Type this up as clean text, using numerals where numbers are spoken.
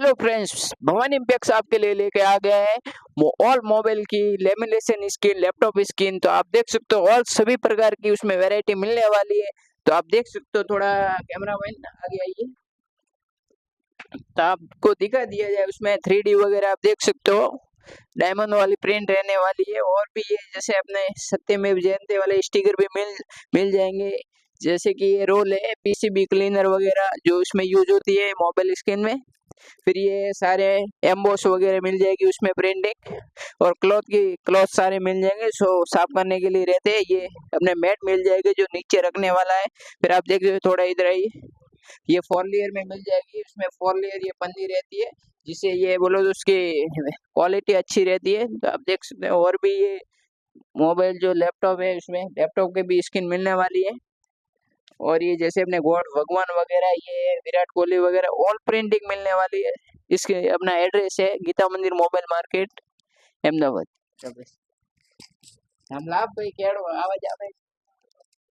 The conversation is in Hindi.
हेलो फ्रेंड्स, भवानी इम्पैक्स आपके लिए लेके आ गए हैं ऑल मोबाइल की लेमिनेशन स्क्रीन, लैपटॉप स्क्रीन। तो आप देख सकते हो और सभी प्रकार की उसमें वैरायटी मिलने वाली है। तो आप देख सकते हो, थोड़ा कैमरा मैन आगे आइए तो आपको दिखा दिया जाए। उसमें 3D वगैरह आप देख सकते हो, डायमंड वाली प्रिंट रहने वाली है। और भी ये जैसे अपने सत्यमेव जयते वाले स्टिकर भी मिल जाएंगे। जैसे कि ये रोल है पीसीबी क्लीनर वगैरह जो उसमें यूज होती है मोबाइल स्क्रीन में। फिर ये सारे एम्बोस वगैरह मिल जाएगी उसमें प्रिंटिंग, और क्लॉथ सारे मिल जाएंगे। सो साफ करने के लिए रहते हैं। ये अपने मैट मिल जाएगी जो नीचे रखने वाला है। फिर आप देख रहे हो थोड़ा इधर आइए, ये 4 लेयर में मिल जाएगी। उसमें 4 लेयर ये पन्नी रहती है, जिससे ये बोलो तो उसकी क्वालिटी अच्छी रहती है। तो आप देख सकते हो। और भी ये मोबाइल जो लैपटॉप है, उसमें लैपटॉप के भी स्क्रीन मिलने वाली है। और ये जैसे अपने गॉड भगवान वगैरह, ये विराट कोहली वगैरह ऑल प्रिंटिंग मिलने वाली है। इसके अपना एड्रेस है गीता मंदिर मोबाइल मार्केट, अहमदाबाद। हम लाभ भाई, क्या आवाज आ रहा है।